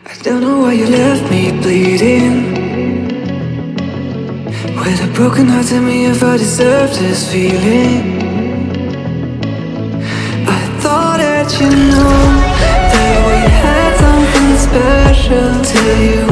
I don't know why you left me bleeding, with a broken heart. Tell me if I deserve this feeling. I thought that you knew that we had something special till you